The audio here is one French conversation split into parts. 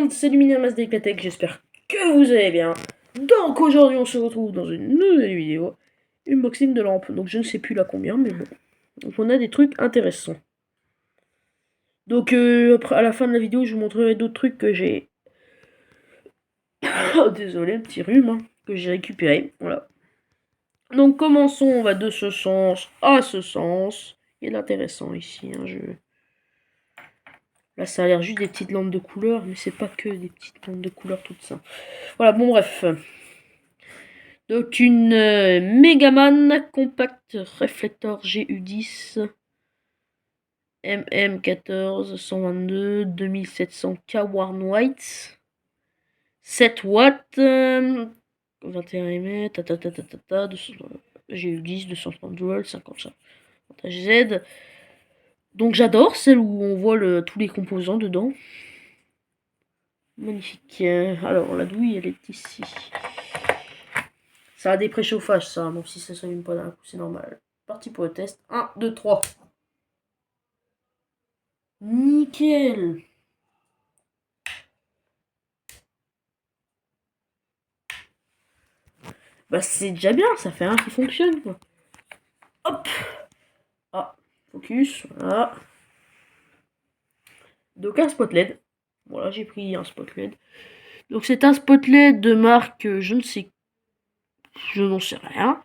monde, c'est Luminamas Déclatec, j'espère que vous allez bien. Donc aujourd'hui on se retrouve dans une nouvelle vidéo, unboxing de lampe, donc je ne sais plus la combien, mais bon. Donc on a des trucs intéressants. Donc après, à la fin de la vidéo, je vous montrerai d'autres trucs que j'ai... Oh, désolé, petit rhume, hein, que j'ai récupéré, voilà. Donc commençons, on va de ce sens à ce sens. Il y a de l'intéressant ici, hein, Là, ça a l'air juste des petites lampes de couleur, mais c'est pas que des petites lampes de couleur toutes ça. Voilà, bon bref. Donc une Megaman Compact Reflector GU10 MM14 122 2700K Warn White 7 watts 21 mm GU10 230 volts 50 Z. Donc j'adore celle où on voit tous les composants dedans. Magnifique. Alors la douille elle est ici. Ça a des préchauffages ça, donc si ça s'allume pas d'un coup c'est normal. Parti pour le test. 1, 2, 3. Nickel. Bah c'est déjà bien, ça fait un qui fonctionne quoi. Hop. Ah, focus, voilà. Donc un spot LED. Voilà, j'ai pris un spot LED. Donc c'est un spot LED de marque, je n'en sais rien.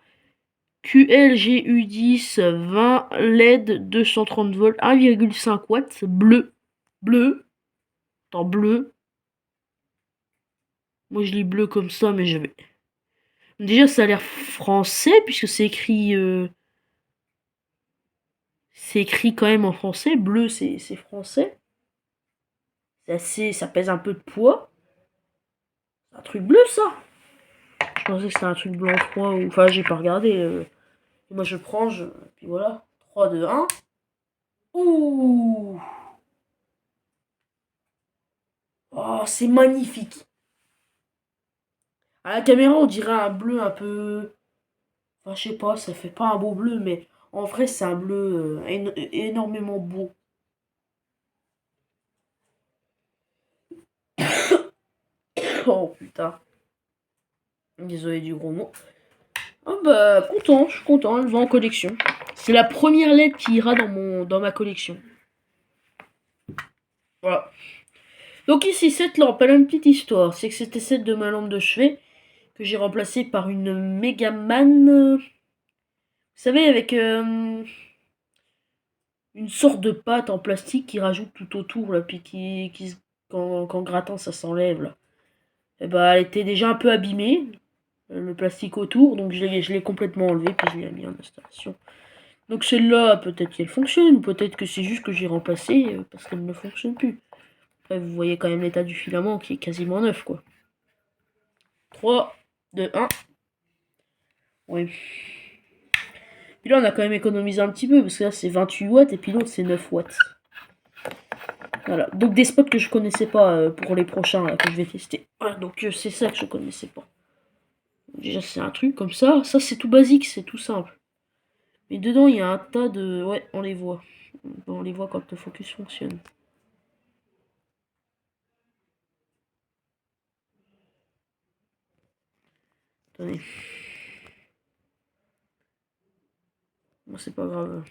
QLGU10 20 LED 230 volts 1,5 watts bleu. Bleu. Attends, bleu. Moi je lis bleu comme ça, mais je vais. Déjà ça a l'air français puisque c'est écrit quand même en français. Bleu c'est français. C'est assez, ça pèse un peu de poids. C'est un truc bleu ça. Je pensais que c'était un truc blanc froid ou enfin j'ai pas regardé. Moi je prends, puis voilà. 3, 2, 1. Ouh. Oh, c'est magnifique. À la caméra, on dirait un bleu un peu... Enfin, je sais pas, ça fait pas un beau bleu, mais en vrai, c'est un bleu énormément beau. Oh putain. Désolé du gros mot. Ah bah, content, je suis content, elle va en collection. C'est la première LED qui ira dans ma collection. Voilà. Donc ici, cette lampe, elle a une petite histoire. C'est que c'était celle de ma lampe de chevet que j'ai remplacée par une Megaman. Vous savez, avec une sorte de pâte en plastique qui rajoute tout autour, là, puis qu'en grattant, ça s'enlève, là. Et bah, elle était déjà un peu abîmée, le plastique autour, donc je l'ai complètement enlevé, puis je l'ai mis en installation. Donc celle-là, peut-être qu'elle fonctionne, ou peut-être que c'est juste que j'ai remplacé parce qu'elle ne fonctionne plus. Après, vous voyez quand même l'état du filament qui est quasiment neuf, quoi. 3, 2, 1. Oui. Puis là, on a quand même économisé un petit peu, parce que là, c'est 28 watts, et puis l'autre, c'est 9 watts. Voilà, donc des spots que je connaissais pas pour les prochains, là, que je vais tester. Voilà, donc c'est ça que je connaissais pas. Déjà, c'est un truc comme ça. Ça, c'est tout basique, c'est tout simple. Mais dedans, il y a un tas de... Ouais, on les voit. On les voit quand le focus fonctionne. Attendez. Bon, c'est pas grave.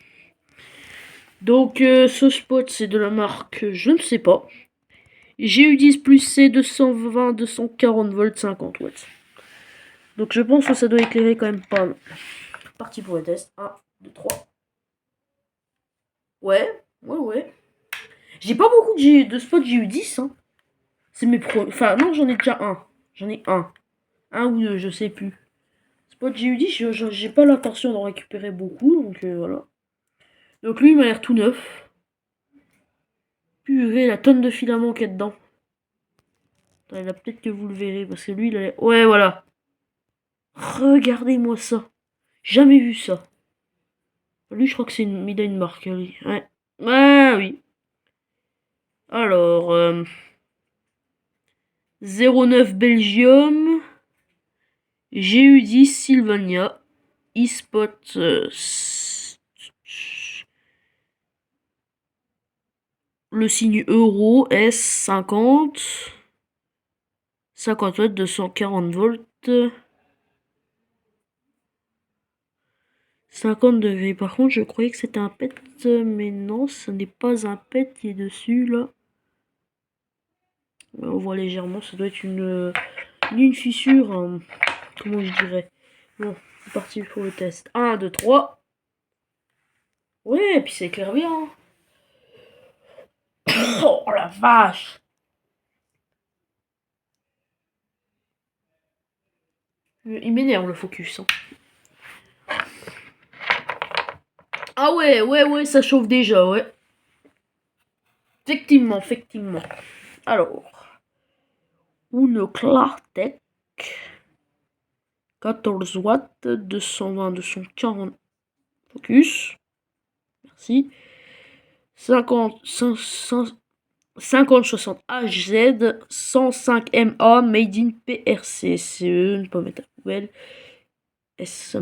Donc, ce spot, c'est de la marque, je ne sais pas. GU10 plus C, 220, 240 volts, 50 watts. Donc, je pense que ça doit éclairer quand même pas mal. Parti pour le test. 1, 2, 3. Ouais. J'ai pas beaucoup de spots GU10, hein. C'est mes premiers. Enfin, non, j'en ai déjà un. J'en ai un. Un ou deux, je sais plus. Spot GU10, j'ai pas l'intention d'en récupérer beaucoup, donc voilà. Donc lui, il m'a l'air tout neuf. Purée, la tonne de filaments qu'il y a dedans. Attends, là, peut-être que vous le verrez, parce que lui, il a l'air... Ouais, voilà. Regardez-moi ça. Jamais vu ça. Lui, je crois que il a une marque, lui. Ouais. Ah oui. Alors, 09 Belgium, GU10 Sylvania, eSpot le signe euro S50, 50 watts, 240 volts. 50 degrés. Par contre, je croyais que c'était un PET, mais non, ce n'est pas un PET qui est dessus, là. On voit légèrement, ça doit être une fissure, hein. Comment je dirais. Bon, c'est parti pour le test. 1, 2, 3. Ouais, et puis ça éclaire bien. Oh la vache! Il m'énerve le focus, hein. Ah ouais, ça chauffe déjà, ouais. Effectivement. Alors, une Clartec, 14 watts, 220, 240 focus. Merci. 5060 HZ, 105 MA, made in PRC. CE, ne pas mettre à la poubelle. S.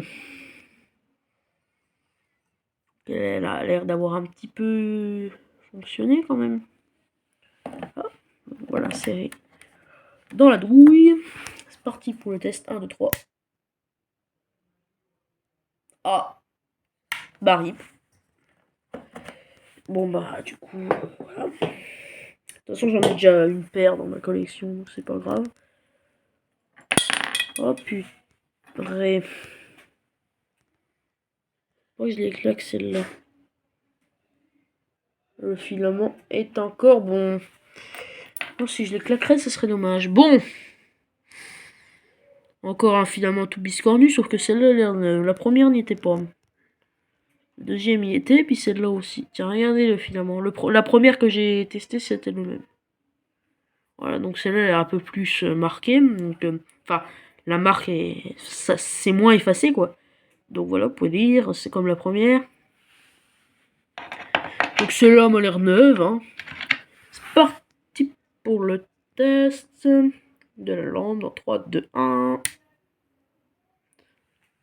Elle a l'air d'avoir un petit peu fonctionné quand même. Ah, voilà, c'est dans la douille. C'est parti pour le test. 1, 2, 3. Ah, bah rip. Bon bah du coup, voilà. De toute façon j'en ai déjà une paire dans ma collection, donc c'est pas grave. Oh putain. Oh, je les claque celle-là. Le filament est encore bon. Non, si je les claquerais, ce serait dommage. Bon. Encore un filament tout biscornu, sauf que celle-là, la première n'y était pas. Le deuxième y était, puis celle-là aussi. Tiens, regardez le filament. La première que j'ai testée, c'était le même. Voilà, donc celle-là, elle est un peu plus marquée. Donc, enfin, la marque est, c'est moins effacé, quoi. Donc voilà, vous pouvez lire, c'est comme la première. Donc celle-là m'a l'air neuve, hein. C'est parti pour le test de la lampe dans 3, 2, 1.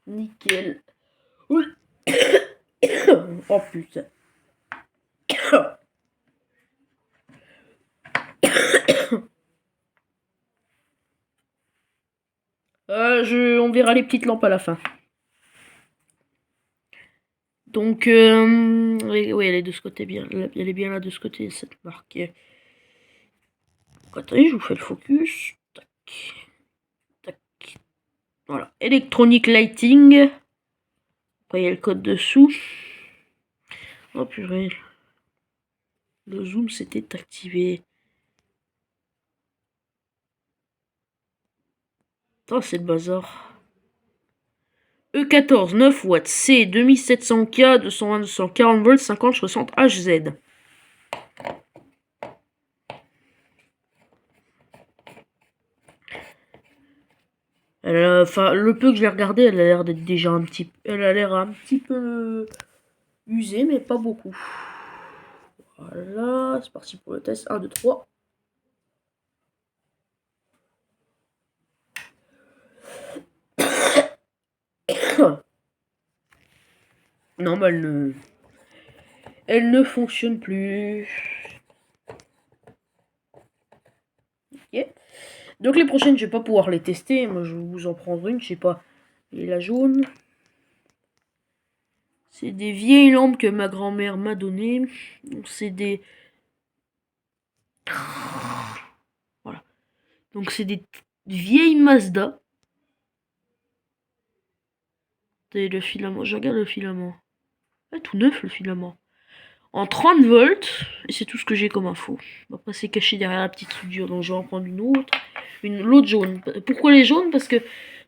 Nickel. Oui. Oh putain. On verra les petites lampes à la fin. Donc, oui, elle est de ce côté bien. Elle est bien là de ce côté, cette marque. Attendez, je vous fais le focus. Tac. Tac. Voilà. Electronic Lighting. Après, il y a le code dessous. Oh purée. Le zoom s'était activé. Oh, c'est le bazar. E14, 9 watts, C, 2700K, 220, 240 volts, 50, 60 HZ. Enfin, le peu que je l'ai regardé, elle a l'air d'être déjà un petit peu usée, mais pas beaucoup. Voilà, c'est parti pour le test. 1, 2, 3. Non, bah elle ne fonctionne plus. Ok. Donc les prochaines, je vais pas pouvoir les tester. Moi, je vais vous en prendre une, je sais pas. Et la jaune. C'est des vieilles lampes que ma grand-mère m'a données. C'est des... Voilà. Donc c'est des vieilles Mazda. Et le filament, je regarde le filament. Ah, tout neuf le filament. En 30 volts, et c'est tout ce que j'ai comme info. Après c'est caché derrière la petite soudure, donc je vais en prendre une autre. L'autre jaune. Pourquoi les jaunes? Parce que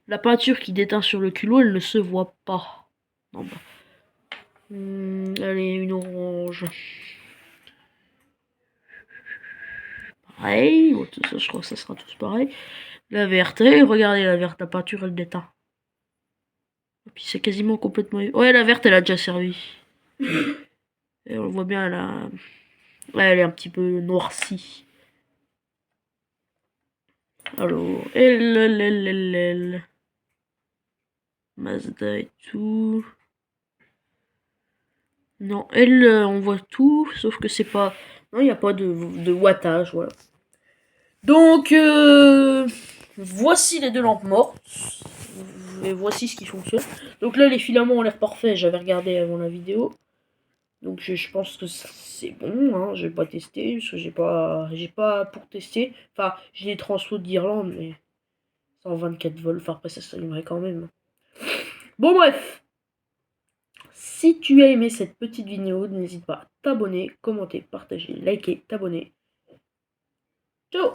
la peinture qui déteint sur le culot, elle ne se voit pas. Non, bah. Allez, une orange. Pareil, ça, je crois que ça sera tous pareil. La verte, regardez la verte, la peinture elle déteint. Et puis c'est quasiment complètement... Ouais, la verte elle a déjà servi. Et on voit bien, ouais, elle est un petit peu noircie. Alors, elle. Mazda et tout. Non, elle, on voit tout, sauf que c'est pas... Non, il n'y a pas de wattage, voilà. Donc, voici les deux lampes mortes. Et voici ce qui fonctionne. Donc là, les filaments ont l'air parfaits. J'avais regardé avant la vidéo. Donc je pense que c'est bon. Hein. Je vais pas tester parce que j'ai pas pour tester. Enfin, j'ai des transfos d'Irlande, mais 124 volts. Enfin, après ça s'allumerait quand même. Bon bref. Si tu as aimé cette petite vidéo, n'hésite pas à t'abonner, commenter, partager, liker, t'abonner. Ciao.